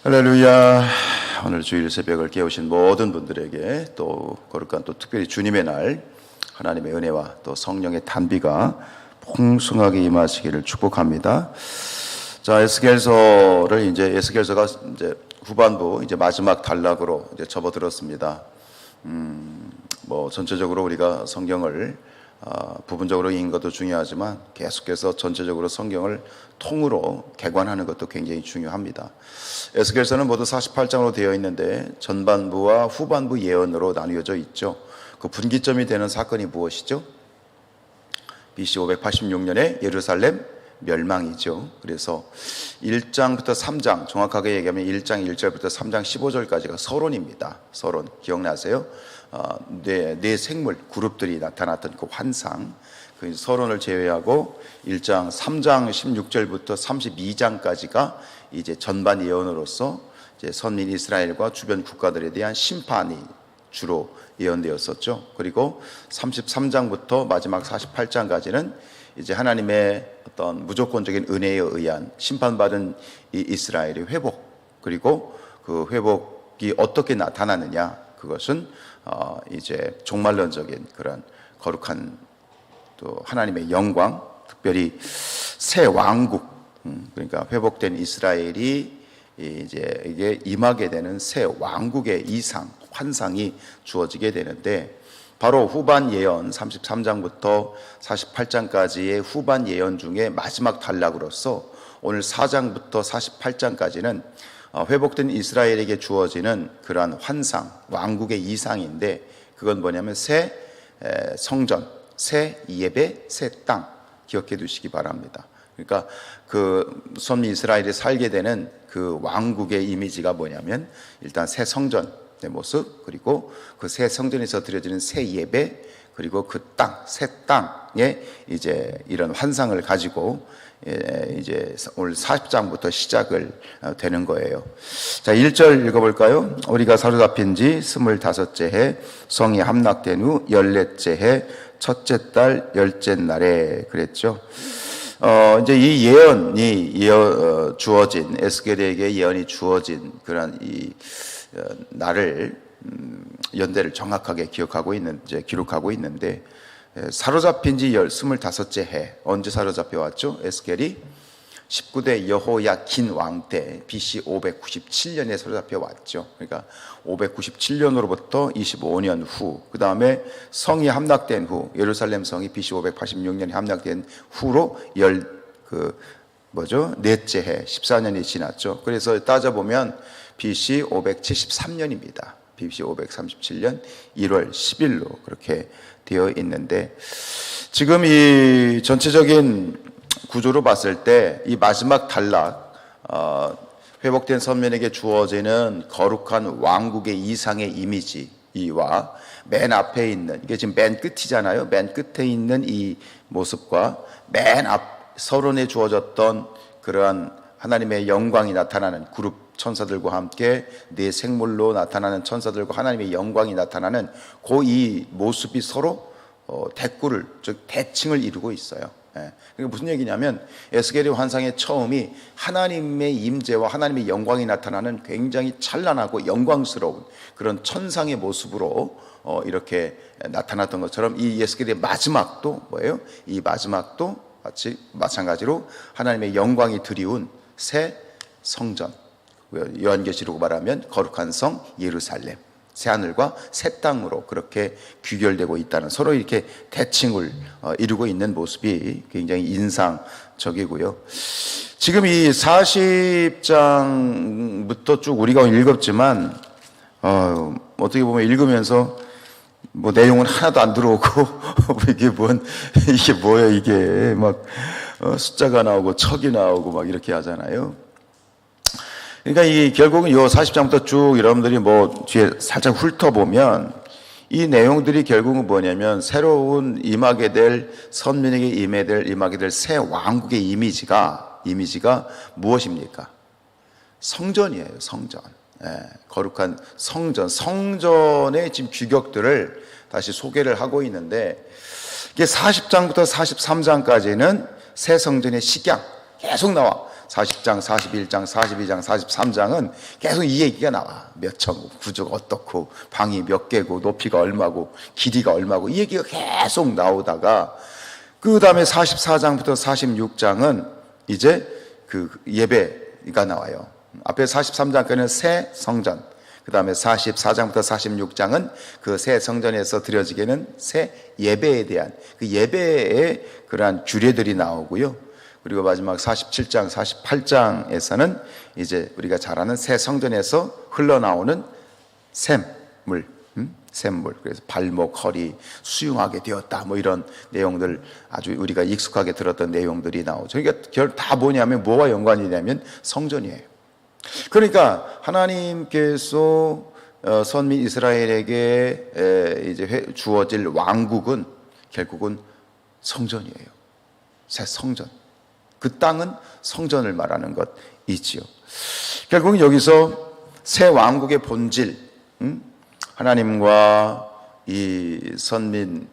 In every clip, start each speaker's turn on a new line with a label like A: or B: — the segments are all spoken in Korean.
A: 할렐루야. 오늘 주일 새벽을 깨우신 모든 분들에게 또 거룩한 또 특별히 주님의 날 하나님의 은혜와 또 성령의 단비가 풍성하게 임하시기를 축복합니다. 자, 에스겔서가 이제 후반부 이제 마지막 단락으로 이제 접어들었습니다. 전체적으로 우리가 성경을 부분적으로 읽는 것도 중요하지만 계속해서 전체적으로 성경을 통으로 개관하는 것도 굉장히 중요합니다. 에스겔서는 모두 48장으로 되어 있는데 전반부와 후반부 예언으로 나뉘어져 있죠. 그 분기점이 되는 사건이 무엇이죠? BC 586년에 예루살렘 멸망이죠. 그래서 1장부터 3장, 정확하게 얘기하면 1장 1절부터 3장 15절까지가 서론입니다. 서론 기억나세요? 네 생물 그룹들이 나타났던 그 환상, 그 서론을 제외하고 1장 3장 16절부터 32장까지가 이제 전반 예언으로서 이제 선민 이스라엘과 주변 국가들에 대한 심판이 주로 예언되었었죠. 그리고 33장부터 마지막 48장까지는 이제 하나님의 어떤 무조건적인 은혜에 의한 심판받은 이 이스라엘의 회복, 그리고 그 회복이 어떻게 나타나느냐, 그것은 이제 종말론적인 그런 거룩한 또 하나님의 영광, 특별히 새 왕국, 그러니까 회복된 이스라엘이 이제 이게 임하게 되는 새 왕국의 이상, 환상이 주어지게 되는데, 바로 후반 예언 33장부터 48장까지의 후반 예언 중에 마지막 단락으로서 오늘 4장부터 48장까지는 회복된 이스라엘에게 주어지는 그러한 환상, 왕국의 이상인데, 그건 뭐냐면 새 성전, 새 예배, 새 땅, 기억해 두시기 바랍니다. 그러니까 그 선민 이스라엘이 살게 되는 그 왕국의 이미지가 뭐냐면, 일단 새 성전의 모습, 그리고 그 새 성전에서 드려지는 새 예배, 그리고 그 땅, 새 땅에 이제 이런 환상을 가지고 이제 오늘 40장부터 시작을 되는 거예요. 자, 1절 읽어볼까요? 우리가 사로잡힌 지 25째 해, 성이 함락된 후 14째 해, 첫째 달 10째 날에, 그랬죠. 이제 이 예언이 주어진, 에스겔에게 예언이 주어진 그런 이 날을, 연대를 정확하게 기록하고 있는데, 사로잡힌 지 25째 해, 언제 사로잡혀 왔죠? 에스겔이 19대 여호야킨 왕 때 BC 597년에 사로잡혀 왔죠. 그러니까 597년으로부터 25년 후, 그 다음에 성이 함락된 후, 예루살렘 성이 BC 586년에 함락된 후로 넷째 해, 14년이 지났죠. 그래서 따져보면 BC 573년입니다. BC 537년 1월 10일로 그렇게 되어 있는데, 지금 이 전체적인 구조로 봤을 때 이 마지막 단락, 회복된 선민에게 주어지는 거룩한 왕국의 이상의 이미지와 맨 앞에 있는, 이게 지금 맨 끝이잖아요. 맨 끝에 있는 이 모습과 맨 앞 서론에 주어졌던 그러한 하나님의 영광이 나타나는 그룹 천사들과 함께 네 생물로 나타나는 천사들과 하나님의 영광이 나타나는 그 이 모습이 서로 대꾸를, 즉 대칭을 이루고 있어요. 그러니까 무슨 얘기냐면, 에스겔의 환상의 처음이 하나님의 임재와 하나님의 영광이 나타나는 굉장히 찬란하고 영광스러운 그런 천상의 모습으로 이렇게 나타났던 것처럼, 이 에스겔의 마지막도 뭐예요? 이 마지막도 마찬가지로 하나님의 영광이 드리운 새 성전, 요한계시록 말하면 거룩한 성 예루살렘, 새 하늘과 새 땅으로 그렇게 귀결되고 있다는, 서로 이렇게 대칭을 이루고 있는 모습이 굉장히 인상적이고요. 지금 이 40장부터 쭉 우리가 읽었지만 어떻게 보면 읽으면서 내용은 하나도 안 들어오고 이게 뭐예요 이게 막 숫자가 나오고 척이 나오고 막 이렇게 하잖아요. 그러니까 이 결국은 요 40장부터 쭉 여러분들이 뒤에 살짝 훑어보면 이 내용들이 결국은 뭐냐면, 새로운 임하게 될 선민에게 임하게 될 새 왕국의 이미지가 무엇입니까? 성전이에요. 성전. 거룩한 성전의 지금 규격들을 다시 소개를 하고 있는데, 이게 40장부터 43장까지는 새 성전의 식양 계속 나와. 40장, 41장, 42장, 43장은 계속 이 얘기가 나와. 몇 층, 구조가 어떻고, 방이 몇 개고, 높이가 얼마고, 길이가 얼마고, 이 얘기가 계속 나오다가, 그 다음에 44장부터 46장은 이제 그 예배가 나와요. 앞에 43장까지는 새 성전, 그 다음에 44장부터 46장은 그 새 성전에서 드려지게는 새 예배에 대한 그 예배의 그러한 규례들이 나오고요. 그리고 마지막 47장, 48장에서는 이제 우리가 잘 아는 새 성전에서 흘러나오는 샘물, 샘물. 그래서 발목, 허리 수용하게 되었다. 뭐 이런 내용들 아주 우리가 익숙하게 들었던 내용들이 나오죠. 그러니까 다 뭐냐면 뭐와 연관이 되냐면 성전이에요. 그러니까 하나님께서 선민 이스라엘에게 이제 주어질 왕국은 결국은 성전이에요. 새 성전. 그 땅은 성전을 말하는 것이지요. 결국은 여기서 새 왕국의 본질, 하나님과 이 선민,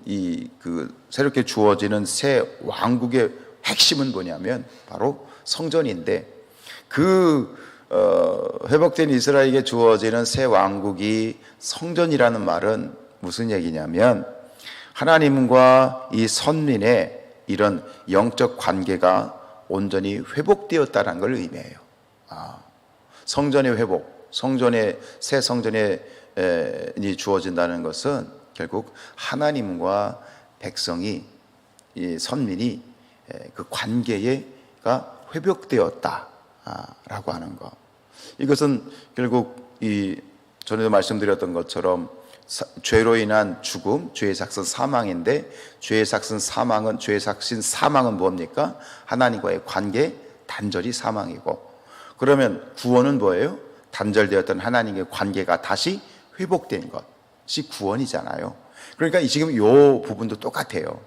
A: 그 새롭게 주어지는 새 왕국의 핵심은 뭐냐면 바로 성전인데, 회복된 이스라엘에게 주어지는 새 왕국이 성전이라는 말은 무슨 얘기냐면 하나님과 이 선민의 이런 영적 관계가 온전히 회복되었다는 걸 의미해요. 성전의 회복, 새 성전에 주어진다는 것은 결국 하나님과 백성이, 이 선민이 그 관계가 회복되었다라고 하는 것. 이것은 결국 전에도 말씀드렸던 것처럼 죄로 인한 죽음, 죄의 삭은 사망인데, 죄의 삭은 사망은 뭡니까? 하나님과의 관계 단절이 사망이고, 그러면 구원은 뭐예요? 단절되었던 하나님의 관계가 다시 회복된 것이 구원이잖아요. 그러니까 지금 이 부분도 똑같아요.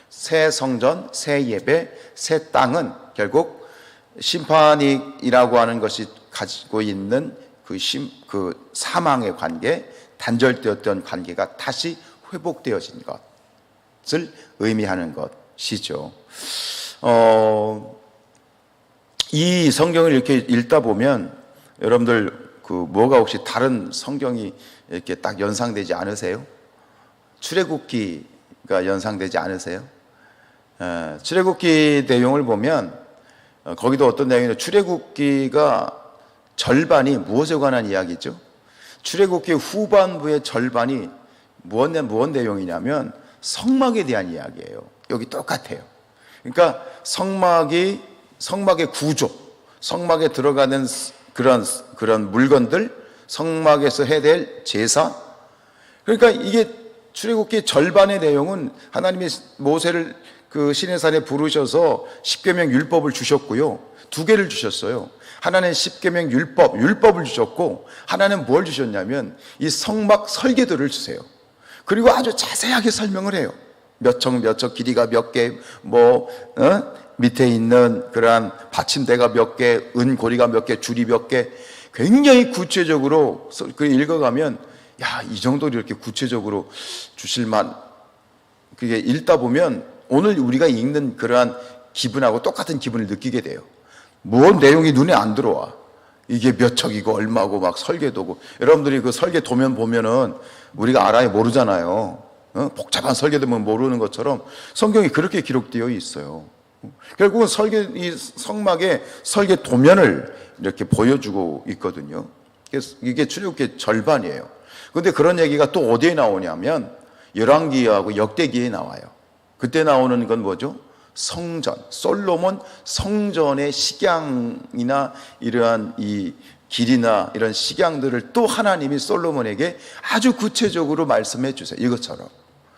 A: 새 성전, 새 예배, 새 땅은 결국 심판이라고 하는 것이 가지고 있는 그 사망의 관계, 단절되었던 관계가 다시 회복되어진 것을 의미하는 것이죠. 이 성경을 이렇게 읽다 보면 여러분들 뭐가 혹시 다른 성경이 이렇게 딱 연상되지 않으세요? 출애굽기가 연상되지 않으세요? 출애굽기 내용을 보면 거기도 어떤 내용이냐, 출애굽기가 절반이 무엇에 관한 이야기죠? 출애굽기 후반부의 절반이 무엇 내용이냐면 성막에 대한 이야기예요. 여기 똑같아요. 그러니까 성막의 구조, 성막에 들어가는 그런 물건들, 성막에서 해야 될 제사. 그러니까 이게 출애굽기 절반의 내용은 하나님이 모세를 그 시내산에 부르셔서 십계명 율법을 주셨고요. 2개를 주셨어요. 하나는 십계명 율법을 주셨고, 하나는 뭘 주셨냐면 이 성막 설계도를 주세요. 그리고 아주 자세하게 설명을 해요. 몇 층 길이가 몇 개, 밑에 있는 그러한 받침대가 몇 개, 은고리가 몇 개, 줄이 몇 개, 굉장히 구체적으로 읽어가면, 이 정도로 이렇게 구체적으로 주실만, 그게 읽다 보면 오늘 우리가 읽는 그러한 기분하고 똑같은 기분을 느끼게 돼요. 뭔 내용이 눈에 안 들어와. 이게 몇 척이고 얼마고 막 설계도고. 여러분들이 그 설계 도면 보면은 우리가 알아요, 모르잖아요. 복잡한 설계도면 모르는 것처럼 성경이 그렇게 기록되어 있어요. 결국은 이 성막의 설계 도면을 이렇게 보여주고 있거든요. 그래서 이게 출애굽기 절반이에요. 그런데 그런 얘기가 또 어디에 나오냐면 열왕기하고 역대기에 나와요. 그때 나오는 건 뭐죠? 성전, 솔로몬 성전의 식양이나 이러한 이 길이나 이런 식양들을 또 하나님이 솔로몬에게 아주 구체적으로 말씀해 주세요. 이것처럼.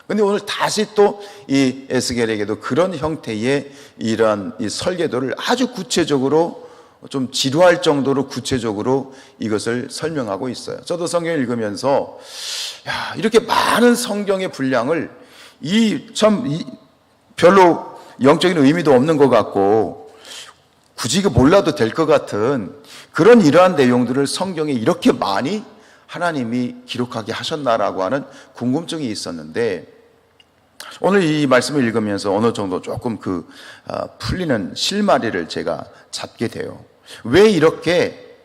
A: 근데 오늘 다시 또 이 에스겔에게도 그런 형태의 이러한 이 설계도를 아주 구체적으로, 좀 지루할 정도로 구체적으로 이것을 설명하고 있어요. 저도 성경을 읽으면서 이렇게 많은 성경의 분량을 별로 영적인 의미도 없는 것 같고 굳이 몰라도 될 것 같은 그런 이러한 내용들을 성경에 이렇게 많이 하나님이 기록하게 하셨나라고 하는 궁금증이 있었는데, 오늘 이 말씀을 읽으면서 어느 정도 조금 풀리는 실마리를 제가 잡게 돼요. 왜 이렇게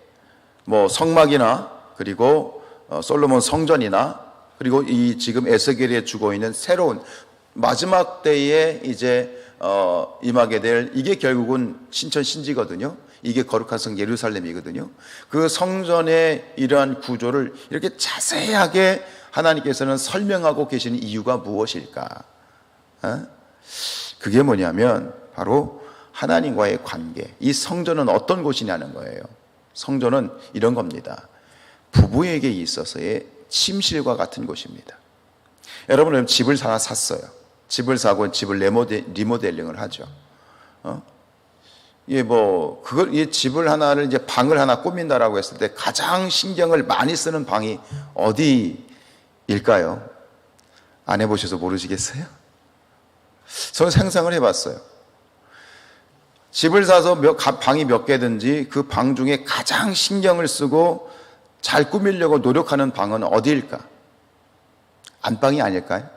A: 성막이나 그리고 솔로몬 성전이나 그리고 이 지금 에스겔에 주고 있는 새로운 마지막 때에 이제 임하게 될, 이게 결국은 신천 신지거든요. 이게 거룩한 성 예루살렘이거든요. 그 성전의 이러한 구조를 이렇게 자세하게 하나님께서는 설명하고 계시는 이유가 무엇일까? 그게 뭐냐면 바로 하나님과의 관계. 이 성전은 어떤 곳이냐는 거예요. 성전은 이런 겁니다. 부부에게 있어서의 침실과 같은 곳입니다. 여러분, 집을 하나 샀어요. 집을 사고 집을 리모델링을 하죠. 이 집을 하나를 이제 방을 하나 꾸민다라고 했을 때 가장 신경을 많이 쓰는 방이 어디일까요? 안 해보셔서 모르시겠어요? 저는 상상을 해봤어요. 집을 사서 방이 몇 개든지 그 방 중에 가장 신경을 쓰고 잘 꾸미려고 노력하는 방은 어디일까? 안방이 아닐까요?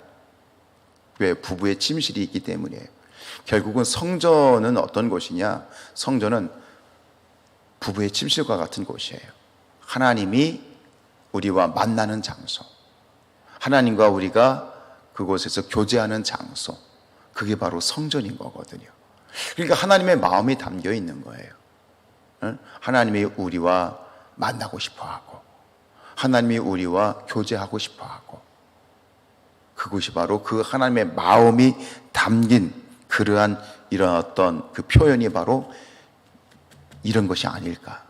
A: 왜? 부부의 침실이 있기 때문이에요. 결국은 성전은 어떤 곳이냐? 성전은 부부의 침실과 같은 곳이에요. 하나님이 우리와 만나는 장소, 하나님과 우리가 그곳에서 교제하는 장소, 그게 바로 성전인 거거든요. 그러니까 하나님의 마음이 담겨 있는 거예요. 하나님이 우리와 만나고 싶어하고 하나님이 우리와 교제하고 싶어하고, 그것이 바로 그 하나님의 마음이 담긴 그러한 이런 어떤 그 표현이 바로 이런 것이 아닐까.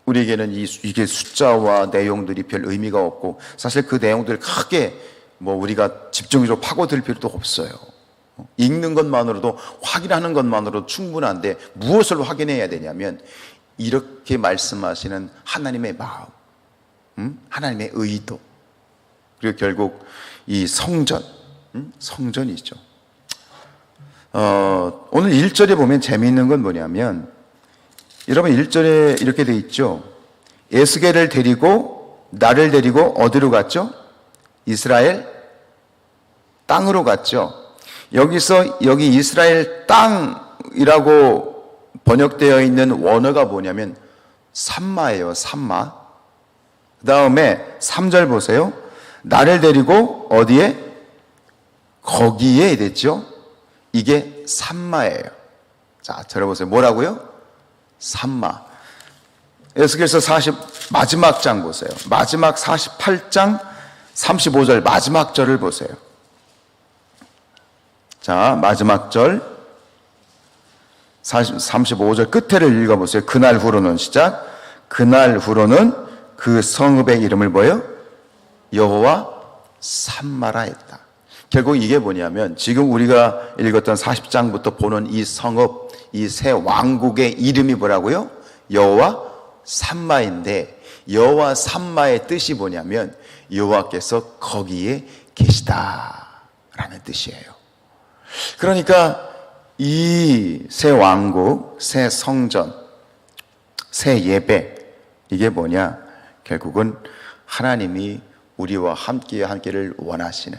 A: 우리에게는 이게 숫자와 내용들이 별 의미가 없고, 사실 그 내용들을 크게 우리가 집중적으로 파고들 필요도 없어요. 읽는 것만으로도, 확인하는 것만으로도 충분한데 무엇을 확인해야 되냐면 이렇게 말씀하시는 하나님의 마음, 하나님의 의도, 그리고 결국 이 성전, 성전이죠. 오늘 1절에 보면 재미있는 건 뭐냐면, 여러분 1절에 이렇게 돼 있죠. 에스겔을 데리고 나를 데리고 어디로 갔죠? 이스라엘 땅으로 갔죠. 여기 이스라엘 땅이라고 번역되어 있는 원어가 뭐냐면 삼마예요. 삼마. 그 다음에 3절 보세요. 나를 데리고 어디에? 거기에 됐죠. 이게 삼마예요. 자, 들어보세요. 뭐라고요? 삼마. 에스겔서 마지막 장 보세요. 마지막 48장 35절 마지막 절을 보세요. 자, 마지막 절 35절 끝에를 읽어보세요. 그날 후로는, 시작. 그날 후로는 그 성읍의 이름을 뭐예요? 여호와 삼마라 했다. 결국 이게 뭐냐면 지금 우리가 읽었던 40장부터 보는 이 성읍, 이 새 왕국의 이름이 뭐라고요? 여호와 삼마인데, 여호와 삼마의 뜻이 뭐냐면 여호와께서 거기에 계시다라는 뜻이에요. 그러니까 이 새 왕국, 새 성전, 새 예배, 이게 뭐냐? 결국은 하나님이 우리와 함께를 원하시는,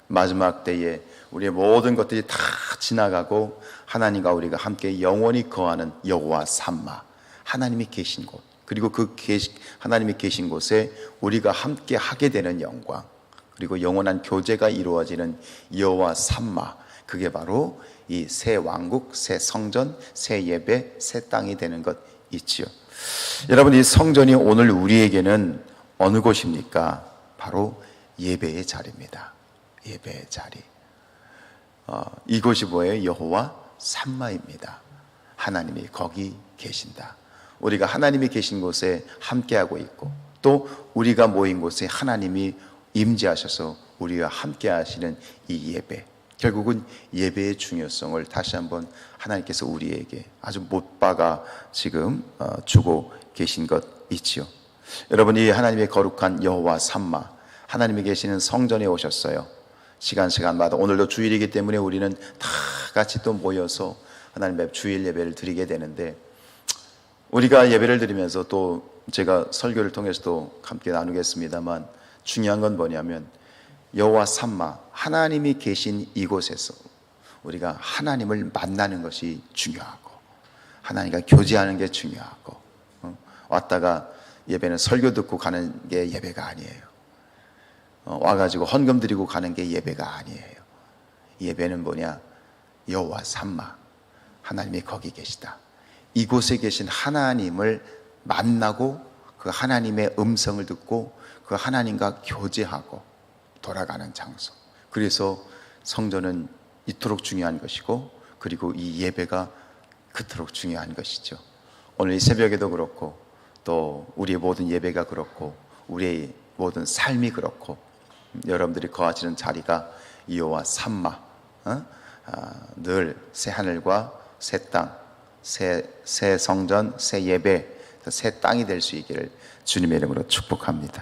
A: 마지막 때에 우리의 모든 것들이 다 지나가고 하나님과 우리가 함께 영원히 거하는 여호와 삼마, 하나님이 계신 곳, 그리고 하나님이 계신 곳에 우리가 함께 하게 되는 영광, 그리고 영원한 교제가 이루어지는 여호와 삼마, 그게 바로 이 새 왕국, 새 성전, 새 예배, 새 땅이 되는 것 있지요. 여러분, 이 성전이 오늘 우리에게는 어느 곳입니까? 바로 예배의 자리입니다. 예배의 자리. 이곳이 뭐예요? 여호와 삼마입니다. 하나님이 거기 계신다. 우리가 하나님이 계신 곳에 함께하고 있고, 또 우리가 모인 곳에 하나님이 임재하셔서 우리와 함께 하시는 이 예배, 결국은 예배의 중요성을 다시 한번 하나님께서 우리에게 아주 못 박아 지금 주고 계신 것 있지요. 여러분, 이 하나님의 거룩한 여호와 삼마, 하나님이 계시는 성전에 오셨어요. 시간마다. 오늘도 주일이기 때문에 우리는 다 같이 또 모여서 하나님의 주일 예배를 드리게 되는데, 우리가 예배를 드리면서 또 제가 설교를 통해서도 함께 나누겠습니다만, 중요한 건 뭐냐면 여호와 삼마, 하나님이 계신 이곳에서 우리가 하나님을 만나는 것이 중요하고, 하나님과 교제하는 게 중요하고, 왔다가 예배는 설교 듣고 가는 게 예배가 아니에요. 와가지고 헌금 드리고 가는 게 예배가 아니에요. 예배는 뭐냐? 여호와 삼마, 하나님이 거기 계시다. 이곳에 계신 하나님을 만나고 그 하나님의 음성을 듣고 그 하나님과 교제하고 돌아가는 장소. 그래서 성전은 이토록 중요한 것이고, 그리고 이 예배가 그토록 중요한 것이죠. 오늘 이 새벽에도 그렇고, 또 우리의 모든 예배가 그렇고, 우리의 모든 삶이 그렇고, 여러분들이 거하시는 자리가 여호와 삼마, 늘 새 하늘과 새 땅, 새 성전, 새 예배, 새 땅이 될 수 있기를 주님의 이름으로 축복합니다.